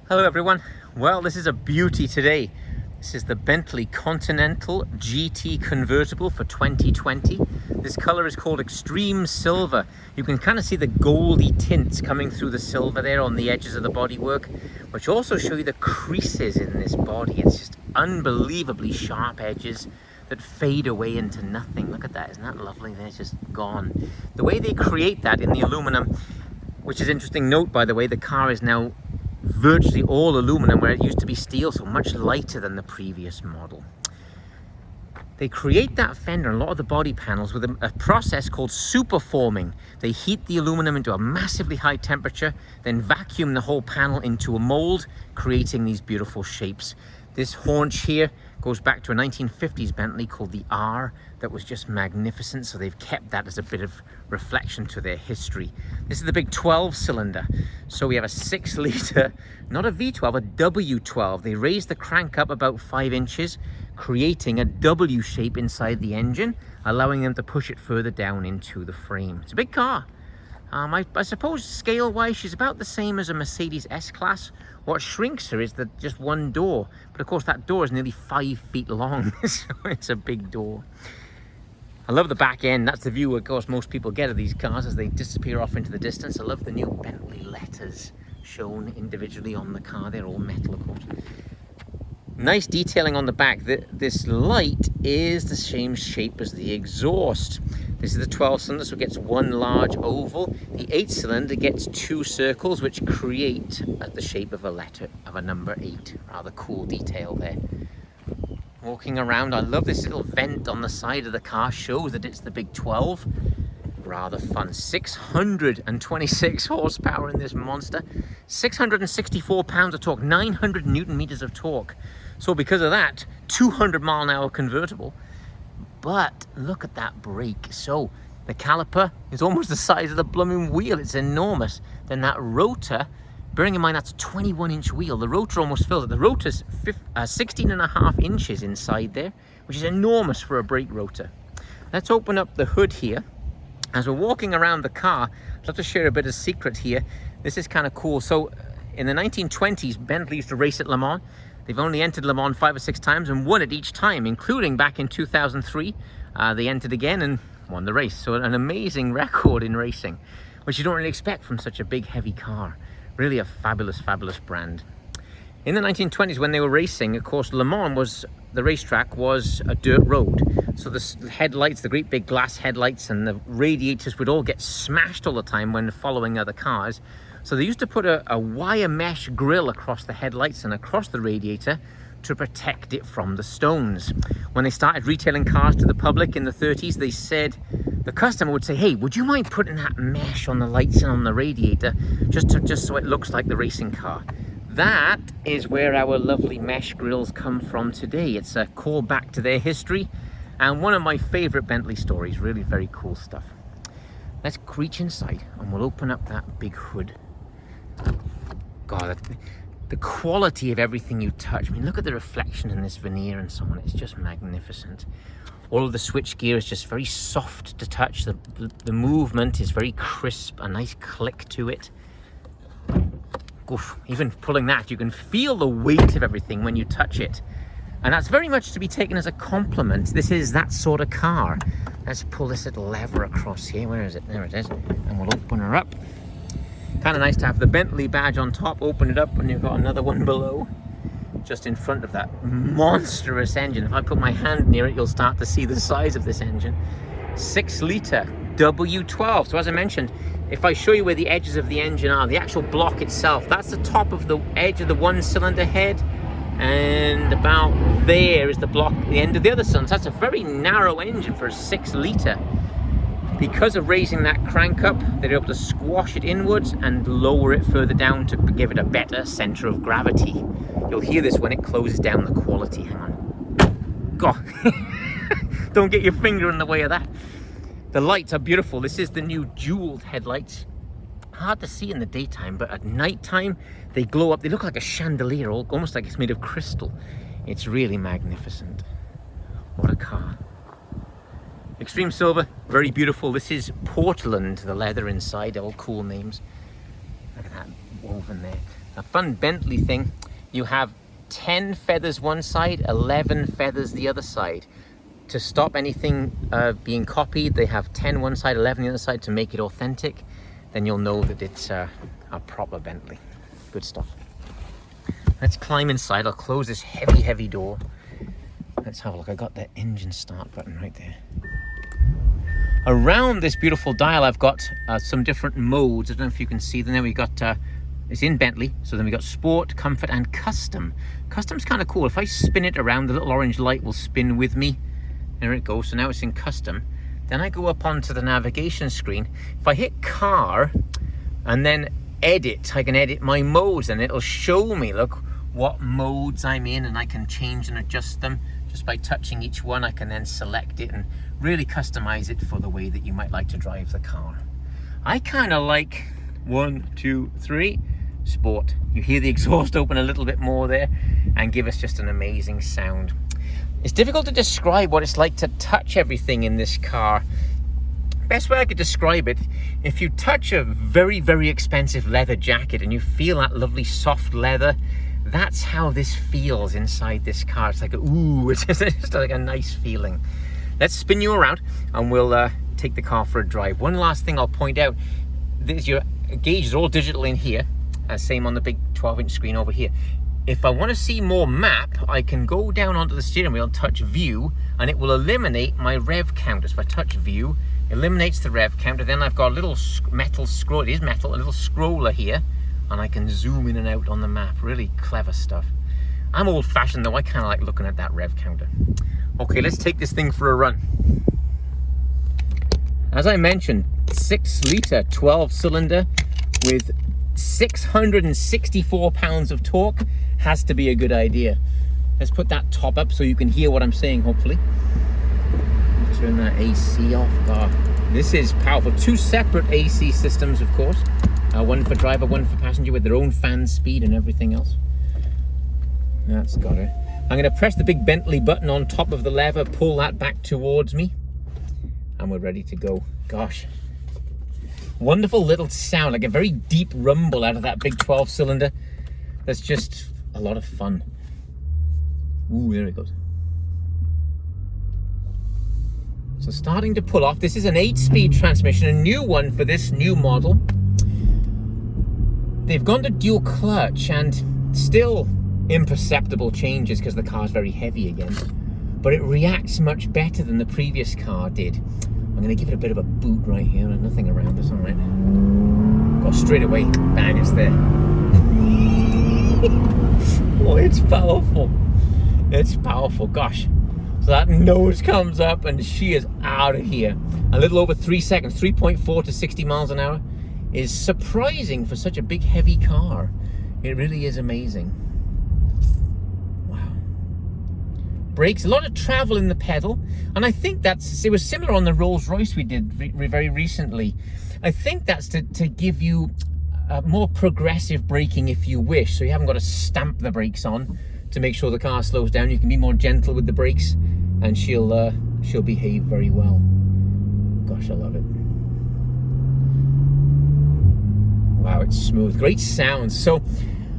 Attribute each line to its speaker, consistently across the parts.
Speaker 1: Hello everyone. Well, this is a beauty today. This is the Bentley Continental GT Convertible for 2020. This color is called Extreme Silver. You can kind of see the goldy tints coming through the silver there on the edges of the bodywork, which also show you the creases in this body. It's just unbelievably sharp edges that fade away into nothing. Look at that, isn't that lovely? They're just gone. The way they create that in the aluminum, which is interesting note by the way, the car is now virtually all aluminum where it used to be steel, so much lighter than the previous model. They create that fender and a lot of the body panels with a process called superforming. They heat the aluminum into a massively high temperature, then vacuum the whole panel into a mold, creating these beautiful shapes. This haunch here goes back to a 1950s Bentley called the R that was just magnificent, so they've kept that as a bit of reflection to their history. This is the big 12-cylinder, so we have a 6-litre, not a V12, a W12. They raised the crank up about 5 inches, creating a W shape inside the engine, allowing them to push it further down into the frame. It's a big car. I suppose scale-wise, she's about the same as a Mercedes S-Class. What shrinks her is just one door. But of course, that door is nearly 5 feet long, so it's a big door. I love the back end. That's the view, of course, most people get of these cars as they disappear off into the distance. I love the new Bentley letters shown individually on the car. They're all metal, of course. Nice detailing on the back. This light is the same shape as the exhaust. This is the 12-cylinder, so it gets one large oval. The 8-cylinder gets 2 circles, which create the shape of a letter, of a number 8. Rather cool detail there. Walking around, I love this little vent on the side of the car. Shows that it's the big 12. Rather fun. 626 horsepower in this monster. 664 pounds of torque. 900 newton meters of torque. So because of that, 200-mile-an-hour convertible. But look at that brake. So the caliper is almost the size of the blooming wheel. It's enormous. Then that rotor, bearing in mind that's a 21-inch wheel, the rotor almost fills it. The rotor's 16.5 inches inside there, which is enormous for a brake rotor. Let's open up the hood here. As we're walking around the car, I'd love to share a bit of secret here. This is kind of cool. So in the 1920s, Bentley used to race at Le Mans. They've only entered Le Mans 5 or 6 times and won it each time, including back in 2003. They entered again and won the race. So an amazing record in racing, which you don't really expect from such a big, heavy car. Really a fabulous, fabulous brand. In the 1920s, when they were racing, of course, Le Mans the racetrack was a dirt road. So the headlights, the great big glass headlights and the radiators would all get smashed all the time when following other cars. So they used to put a wire mesh grill across the headlights and across the radiator to protect it from the stones. When they started retailing cars to the public in the 30s, they said, the customer would say, hey, would you mind putting that mesh on the lights and on the radiator just so it looks like the racing car? That is where our lovely mesh grills come from today. It's a call back to their history and one of my favorite Bentley stories. Really very cool stuff. Let's reach inside and we'll open up that big hood. God, the quality of everything you touch. I mean, look at the reflection in this veneer and so on. It's just magnificent. All of the switch gear is just very soft to touch. The movement is very crisp, a nice click to it. Oof, even pulling that, you can feel the weight of everything when you touch it. And that's very much to be taken as a compliment. This is that sort of car. Let's pull this little lever across here. Where is it? There it is. And we'll open her up. Kind of nice to have the Bentley badge on top. Open it up and you've got another one below, just in front of that monstrous engine. If I put my hand near it, you'll start to see the size of this engine. 6-litre W12. So as I mentioned, if I show you where the edges of the engine are, the actual block itself, that's the top of the edge of the 1-cylinder head, and about there is the block, the end of the other cylinder. So that's a very narrow engine for a 6-litre. Because of raising that crank up, they're able to squash it inwards and lower it further down to give it a better center of gravity. You'll hear this when it closes down the quality. Hang on. God. Don't get your finger in the way of that. The lights are beautiful. This is the new jeweled headlights. Hard to see in the daytime, but at nighttime they glow up. They look like a chandelier, almost like it's made of crystal. It's really magnificent. What a car. Extreme silver, very beautiful. This is Portland, the leather inside, all cool names. Look at that woven in there. A fun Bentley thing, you have 10 feathers one side, 11 feathers the other side. To stop anything being copied, they have 10 one side, 11 the other side to make it authentic. Then you'll know that it's a proper Bentley. Good stuff. Let's climb inside. I'll close this heavy door. Let's have a look. I got the engine start button right there. Around this beautiful dial, I've got some different modes. I don't know if you can see them there. We've got, it's in Bentley. So then we've got Sport, Comfort, and Custom. Custom's kind of cool. If I spin it around, the little orange light will spin with me. There it goes. So now it's in Custom. Then I go up onto the navigation screen. If I hit Car and then Edit, I can edit my modes and it'll show me, look, what modes I'm in, and I can change and adjust them. Just by touching each one, I can then select it and really customize it for the way that you might like to drive the car. I kind of like 1, 2, 3, Sport. You hear the exhaust open a little bit more there and give us just an amazing sound. It's difficult to describe what it's like to touch everything in this car. Best way I could describe it, if you touch a very, very expensive leather jacket and you feel that lovely soft leather, that's how this feels inside this car. It's like, ooh, it's just like a nice feeling. Let's spin you around and we'll take the car for a drive. One last thing I'll point out, your gauge is all digital in here, same on the big 12-inch screen over here. If I want to see more map, I can go down onto the steering wheel and touch view, and it will eliminate my rev counter. So if I touch view, eliminates the rev counter. Then I've got a little metal scroll, it is metal, a little scroller here, and I can zoom in and out on the map. Really clever stuff. I'm old-fashioned though, I kind of like looking at that rev counter. Okay, let's take this thing for a run. As I mentioned, 6-litre 12-cylinder with 664 pounds of torque has to be a good idea. Let's put that top up so you can hear what I'm saying, hopefully. Turn that AC off. Oh, this is powerful. 2 separate AC systems, of course. One for driver, one for passenger, with their own fan speed and everything else. That's got it. I'm going to press the big Bentley button on top of the lever, pull that back towards me, and we're ready to go. Gosh. Wonderful little sound, like a very deep rumble out of that big 12-cylinder. That's just a lot of fun. Ooh, there it goes. So starting to pull off. This is an 8-speed transmission, a new one for this new model. They've gone to dual clutch and still imperceptible changes because the car's very heavy again. But it reacts much better than the previous car did. I'm going to give it a bit of a boot right here. There's nothing around us, all right. Go straight away. Bang, it's there. Oh, it's powerful. It's powerful. Gosh. So that nose comes up and she is out of here. A little over 3 seconds, 3.4 to 60 miles an hour is surprising for such a big, heavy car. It really is amazing. Wow. Brakes, a lot of travel in the pedal. And I think it was similar on the Rolls-Royce we did very recently. I think that's to give you more progressive braking if you wish. So you haven't got to stamp the brakes on to make sure the car slows down. You can be more gentle with the brakes and she'll behave very well. Gosh, I love it. Wow, it's smooth. Great sound. So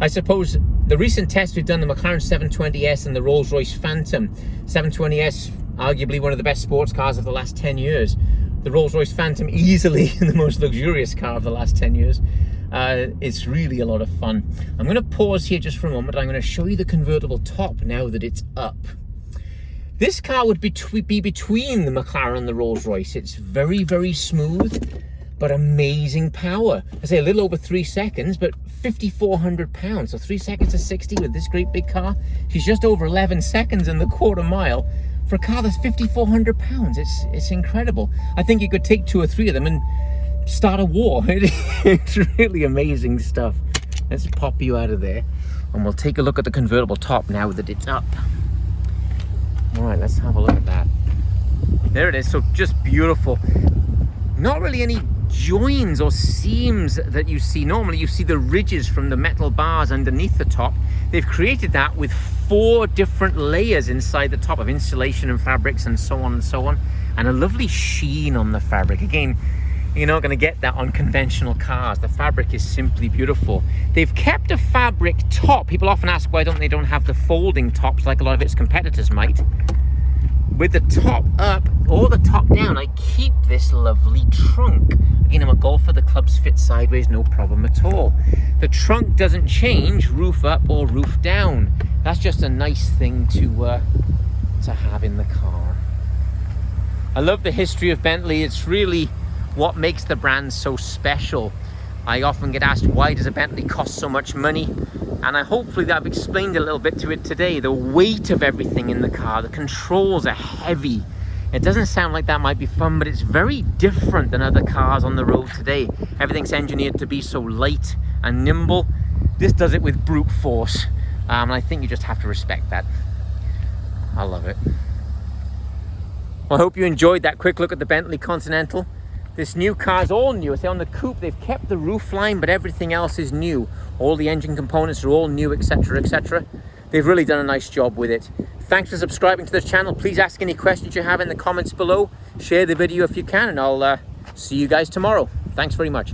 Speaker 1: I suppose the recent tests we've done, the McLaren 720S and the Rolls-Royce Phantom. 720S, arguably one of the best sports cars of the last 10 years. The Rolls-Royce Phantom, easily the most luxurious car of the last 10 years. It's really a lot of fun. I'm going to pause here just for a moment. I'm going to show you the convertible top now that it's up. This car would be between the McLaren and the Rolls-Royce. It's very, very smooth, but amazing power. I say a little over 3 seconds, but 5,400 pounds. So 3 seconds to 60 with this great big car. She's just over 11 seconds in the quarter mile for a car that's 5,400 pounds. It's incredible. I think you could take 2 or 3 of them and start a war. It's really amazing stuff. Let's pop you out of there and we'll take a look at the convertible top now that it's up. All right, let's have a look at that. There it is. So just beautiful. Not really any joins or seams that you see. Normally you see the ridges from the metal bars underneath the top. They've created that with 4 different layers inside the top of insulation and fabrics and so on and so on, and a lovely sheen on the fabric. Again, You're not going to get that on conventional cars. The fabric is simply beautiful. They've kept a fabric top. People often ask why they don't have the folding tops like a lot of its competitors might. With the top up or the top down, I keep this lovely trunk. Again, I'm a golfer, the clubs fit sideways, no problem at all. The trunk doesn't change roof up or roof down. That's just a nice thing to have in the car. I love the history of Bentley. It's really what makes the brand so special. I often get asked, why does a Bentley cost so much money? And hopefully that I've explained a little bit to it today. The weight of everything in the car, the controls are heavy. It doesn't sound like that might be fun, but it's very different than other cars on the road today. Everything's engineered to be so light and nimble. This does it with brute force. And I think you just have to respect that. I love it. Well, I hope you enjoyed that quick look at the Bentley Continental. This new car is all new. I say on the coupe, they've kept the roof line, but everything else is new. All the engine components are all new, etc., etc. They've really done a nice job with it. Thanks for subscribing to this channel. Please ask any questions you have in the comments below. Share the video if you can, and I'll see you guys tomorrow. Thanks very much.